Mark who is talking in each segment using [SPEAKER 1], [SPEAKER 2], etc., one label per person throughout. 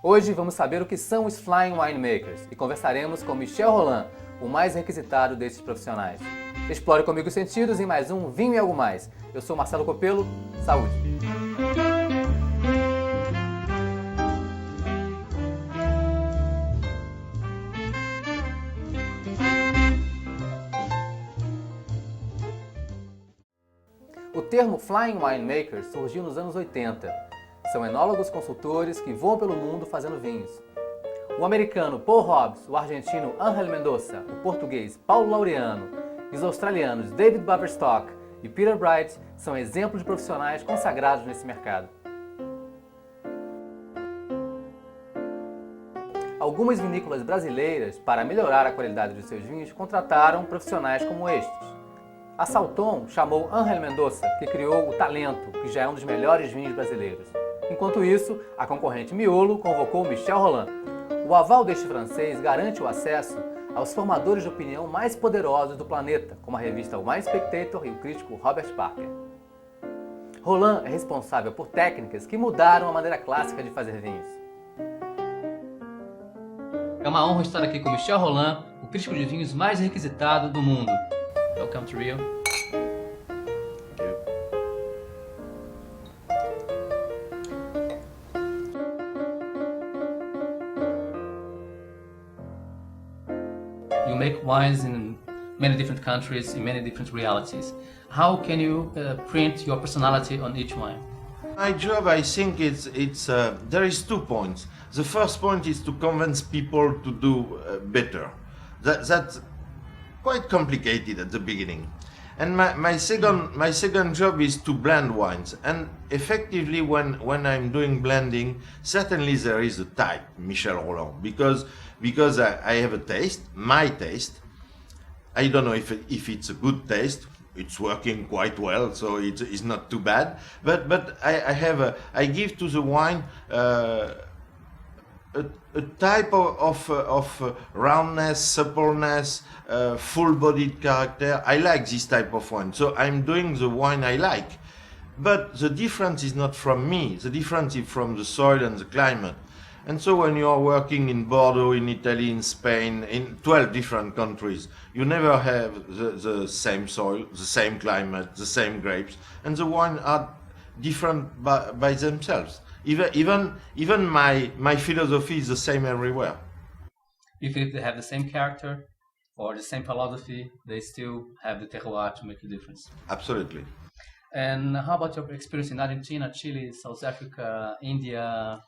[SPEAKER 1] Hoje vamos saber o que são os Flying Winemakers e conversaremos com Michel Rolland, o mais requisitado desses profissionais. Explore comigo os sentidos em mais um Vinho e Algo Mais. Eu sou Marcelo Copello, saúde! O termo Flying Winemakers surgiu nos anos 80. São enólogos consultores que voam pelo mundo fazendo vinhos. O americano Paul Hobbs, o argentino Ángel Mendoza, o português Paulo Laureano e os australianos David Baverstock e Peter Bright são exemplos de profissionais consagrados nesse mercado. Algumas vinícolas brasileiras, para melhorar a qualidade de seus vinhos, contrataram profissionais como estes. A Salton chamou Ángel Mendoza, que criou o Talento, que já é um dos melhores vinhos brasileiros. Enquanto isso, a concorrente Miolo convocou Michel Rolland. O aval deste francês garante o acesso aos formadores de opinião mais poderosos do planeta, como a revista Wine Spectator e o crítico Robert Parker. Rolland é responsável por técnicas que mudaram a maneira clássica de fazer vinhos. É uma honra estar aqui com Michel Rolland, o crítico de vinhos mais requisitado do mundo. Welcome to Rio. You make wines in many different countries, in many different realities. How can you print your personality on each wine?
[SPEAKER 2] My job, I think, there is 2 points. The first point is to convince people to do better. That's quite complicated at the beginning. And my second job is to blend wines. And effectively, when I'm doing blending, certainly there is a type, Michel Rolland, because I have a taste, my taste. I don't know if it's a good taste. It's working quite well, so it's not too bad. But I give to the wine a type of roundness, suppleness, full-bodied character. I like this type of wine, so I'm doing the wine I like. But the difference is not from me. The difference is from the soil and the climate. And so when you are working in Bordeaux, in Italy, in Spain, in 12 different countries, you never have the same soil, the same climate, the same grapes, and the wine are different by themselves. Even my philosophy is the same everywhere.
[SPEAKER 1] If they have the same character or the same philosophy, they still have the terroir to make a difference.
[SPEAKER 2] Absolutely.
[SPEAKER 1] And how about your experience in Argentina, Chile, South Africa, India?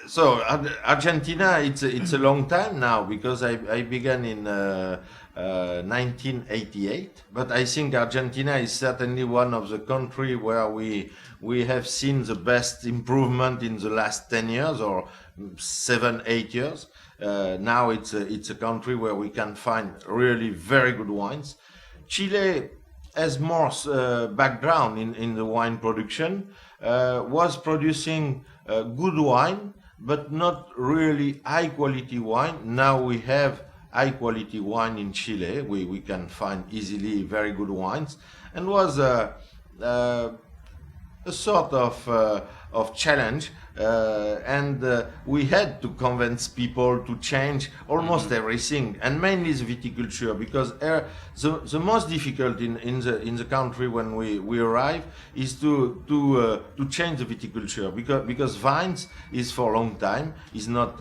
[SPEAKER 2] So Argentina, it's a long time now, because I began in 1988. But I think Argentina is certainly one of the countries where we have seen the best improvement in the last 10 years or 7-8 years. Now it's a country where we can find really very good wines. Chile has more background in the wine production, was producing good wine, but not really high quality wine. Now we have high quality wine in Chile. We can find easily very good wines, and was a sort of challenge, and we had to convince people to change almost everything, and mainly the viticulture, because the most difficult in the country when we arrive is to change the viticulture, because vines is for a long time, is not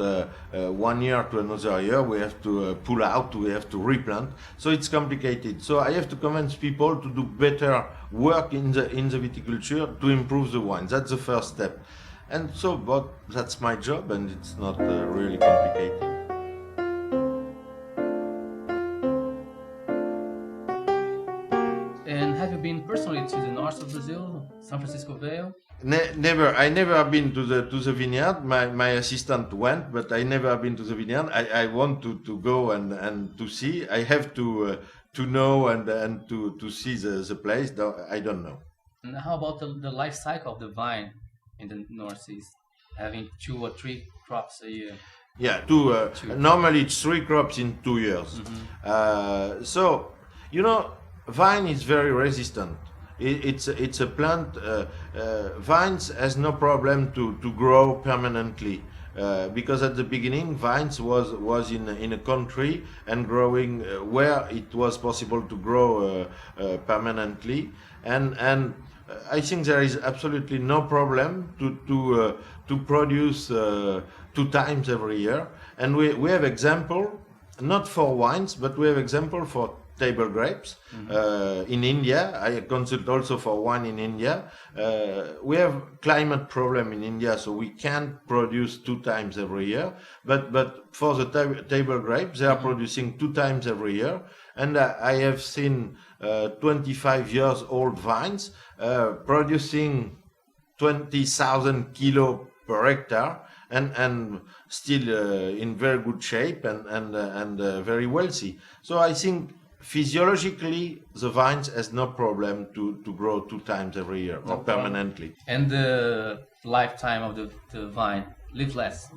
[SPEAKER 2] 1 year to another year. We have to pull out, we have to replant, so it's complicated. So I have to convince people to do better work in the viticulture to improve the wine. That's the first step. And so, but that's my job, and it's not really complicated.
[SPEAKER 1] And have you been personally to the north of Brazil, San Francisco Vale?
[SPEAKER 2] Never. I never been to the vineyard. My assistant went, but I never been to the vineyard. I want to go and to see. I have to know and to see the place. I don't know.
[SPEAKER 1] And how about the life cycle of the vine in the Northeast, having 2 or 3 crops a year?
[SPEAKER 2] Yeah, normally it's 3 crops in 2 years. Mm-hmm. So, vine is very resistant. It's a plant. Vines has no problem to grow permanently. because at the beginning vines was in a country and growing where it was possible to grow permanently, and I think there is absolutely no problem to produce 2 times every year, and we have example not for wines, but we have example for table grapes. In India, I consult also for wine in India. We have climate problem in India, so we can't produce 2 times every year. But for the table grapes, they are producing 2 times every year. And I have seen 25 years old vines producing 20,000 kilo per hectare, and still in very good shape and very wealthy. So I think physiologically the vines has no problem to grow 2 times every year or permanently.
[SPEAKER 1] And the lifetime of the vine live less.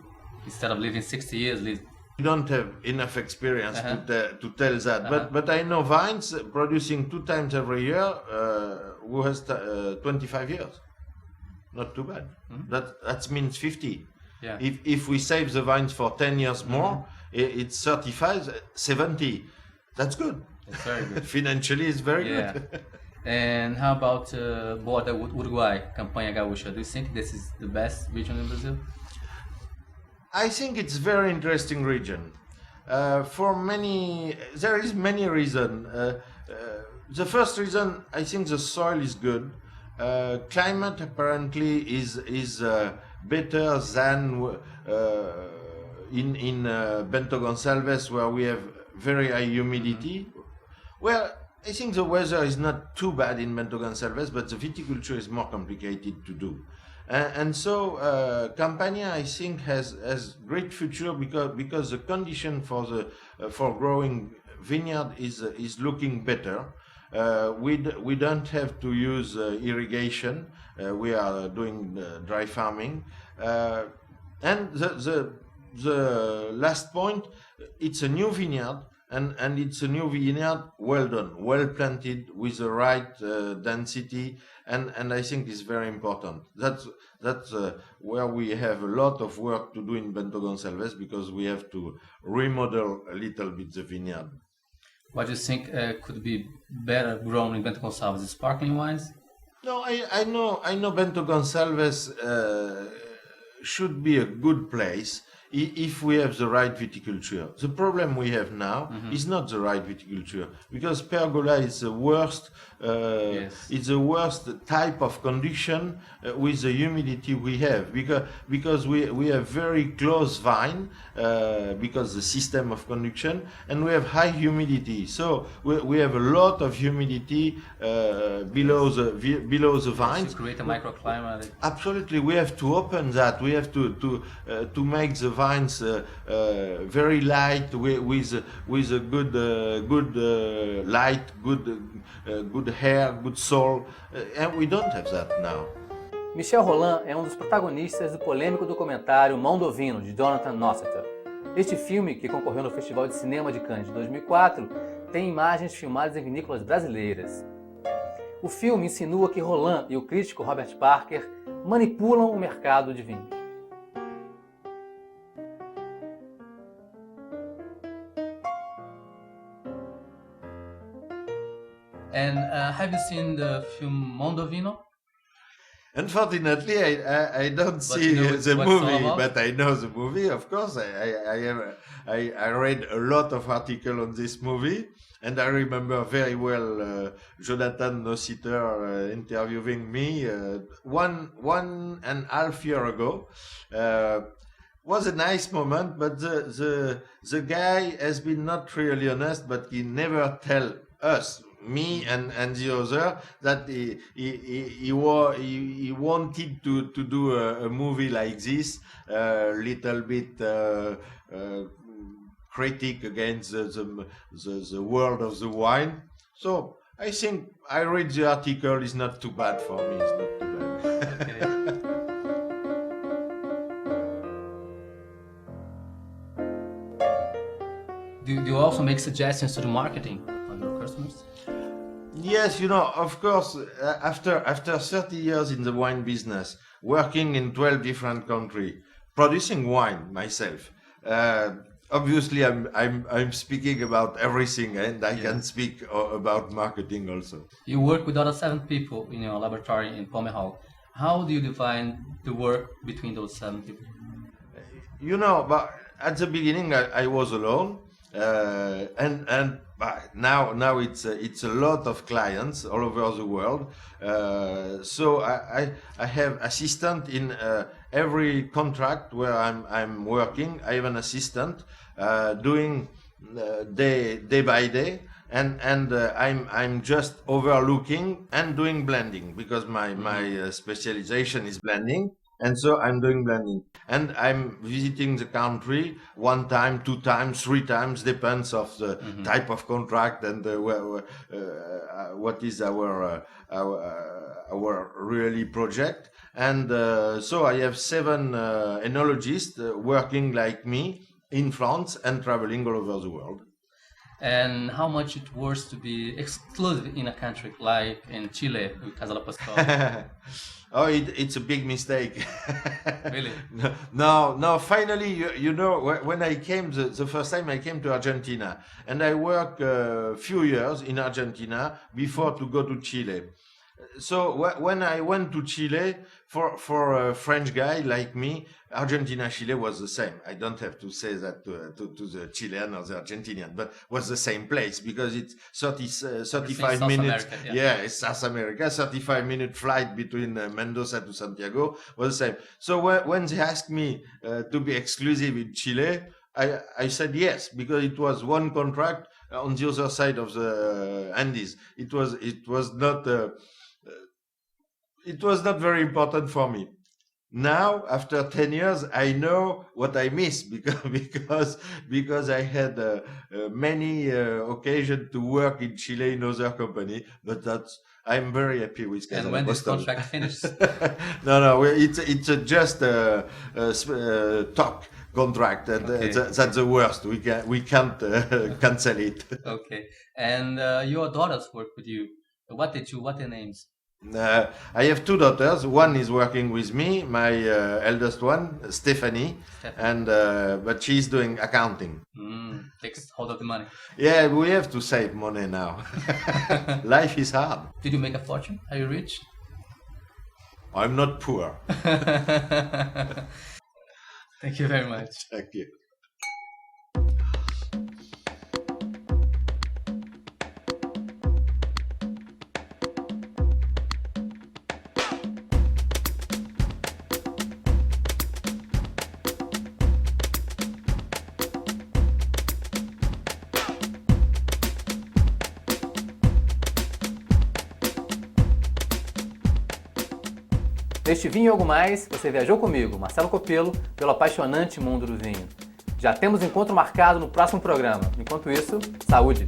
[SPEAKER 1] Instead of living 60 years, live.
[SPEAKER 2] We don't have enough experience to tell that, but I know vines producing 2 times every year who has 25 years. Not too bad. That means 50.
[SPEAKER 1] Yeah.
[SPEAKER 2] If we save the vines for 10 years more, it's 35, 70. That's good.
[SPEAKER 1] It's very good.
[SPEAKER 2] Financially, it's very good.
[SPEAKER 1] And how about border with Uruguay, Campanha Gaúcha? Do you think this is the best region in Brazil?
[SPEAKER 2] I think it's very interesting region. There is many reasons. The first reason, I think the soil is good. Climate apparently is better than in Bento Gonçalves, where we have very high humidity. Well, I think the weather is not too bad in Bento Gonçalves, but the viticulture is more complicated to do. And so Campania, I think, has great future because the condition for growing vineyard is looking better. We don't have to use irrigation. We are doing dry farming. And the last point, it's a new vineyard, and it's a new vineyard well done, well planted with the right density, and I think it's very important. That's where we have a lot of work to do in Bento Gonçalves, because we have to remodel a little bit the vineyard.
[SPEAKER 1] What do you think could be better grown in Bento Gonçalves? Sparkling wines?
[SPEAKER 2] No, I know Bento Gonçalves should be a good place if we have the right viticulture. The problem we have now is not the right viticulture, because pergola is the worst. It's the worst type of condition with the humidity we have, because we have very close vine because the system of conduction, and we have high humidity. So we have a lot of humidity below the vines.
[SPEAKER 1] To create a microclimate.
[SPEAKER 2] Absolutely, we have to open that. We have to make the vines very light with a good light, good hair, good soul, and we don't have that now.
[SPEAKER 1] Michel Rolland é um dos protagonistas do polêmico documentário Mão do Vinho, de Jonathan Nossiter. Este filme, que concorreu no Festival de Cinema de Cannes de 2004, tem imagens filmadas em vinícolas brasileiras. O filme insinua que Rolland e o crítico Robert Parker manipulam o mercado de vinho. And have you seen the film Mondovino?
[SPEAKER 2] Unfortunately, I don't see the movie, but I know the movie. Of course, I read a lot of articles on this movie, and I remember very well Jonathan Nossiter interviewing me 1.5 years ago. Was a nice moment, but the guy has been not really honest, but he never tell us, me and the other, that he wanted to do a movie like this, little bit critic against the world of the wine. So I think I read the article. It's not too bad for me. It's not too bad.
[SPEAKER 1] Okay. Do you also make suggestions to the marketing of your customers?
[SPEAKER 2] Yes, of course, after 30 years in the wine business, working in 12 different countries, producing wine myself. Obviously, I'm speaking about everything, and I can speak about marketing also.
[SPEAKER 3] You work with other 7 people in your laboratory in Pomerol. How do you define the work between those 7 people?
[SPEAKER 2] But at the beginning I was alone, and now it's a lot of clients all over the world. So I have assistant in every contract where I'm working. I have an assistant doing day by day, and I'm just overlooking and doing blending, because my specialization is blending. And so I'm doing blending, and I'm visiting the country 1 time, 2 times, 3 times, depends of the type of contract and what is our really project. And so I have 7 enologists working like me in France and traveling all over the world.
[SPEAKER 3] And how much it worth to be exclusive in a country like in Chile with Casa La Pascual?
[SPEAKER 2] Oh, it's a big mistake.
[SPEAKER 3] Really?
[SPEAKER 2] No. Finally, when I came the first time I came to Argentina, and I worked a few years in Argentina before to go to Chile. So when I went to Chile, for a French guy like me, Argentina, Chile was the same. I don't have to say that to the Chilean or the Argentinian, but was the same place, because it's 35 minutes.
[SPEAKER 3] America,
[SPEAKER 2] it's South America. 35-minute flight between Mendoza to Santiago was the same. So when they asked me to be exclusive in Chile, I said yes, because it was one contract on the other side of the Andes. It was not very important for me. Now, after 10 years, I know what I miss, because I had many occasions to work in Chile in other company. But I'm very happy with Casa
[SPEAKER 3] And
[SPEAKER 2] La
[SPEAKER 3] when this
[SPEAKER 2] Pascual.
[SPEAKER 3] contract finishes?
[SPEAKER 2] No, it's just a talk contract, and that's the worst. We can't cancel it.
[SPEAKER 3] Okay. And your daughters work with you. What are their names?
[SPEAKER 2] I have 2 daughters. One is working with me, my eldest one, Stephanie, and but she's doing accounting.
[SPEAKER 3] Takes hold of the money.
[SPEAKER 2] Yeah, we have to save money now. Life is hard.
[SPEAKER 3] Did you make a fortune? Are you rich?
[SPEAKER 2] I'm not poor.
[SPEAKER 3] Thank you very much.
[SPEAKER 2] Thank you.
[SPEAKER 1] Neste Vinho e Algo Mais, você viajou comigo, Marcelo Copello, pelo apaixonante mundo do vinho. Já temos encontro marcado no próximo programa. Enquanto isso, saúde!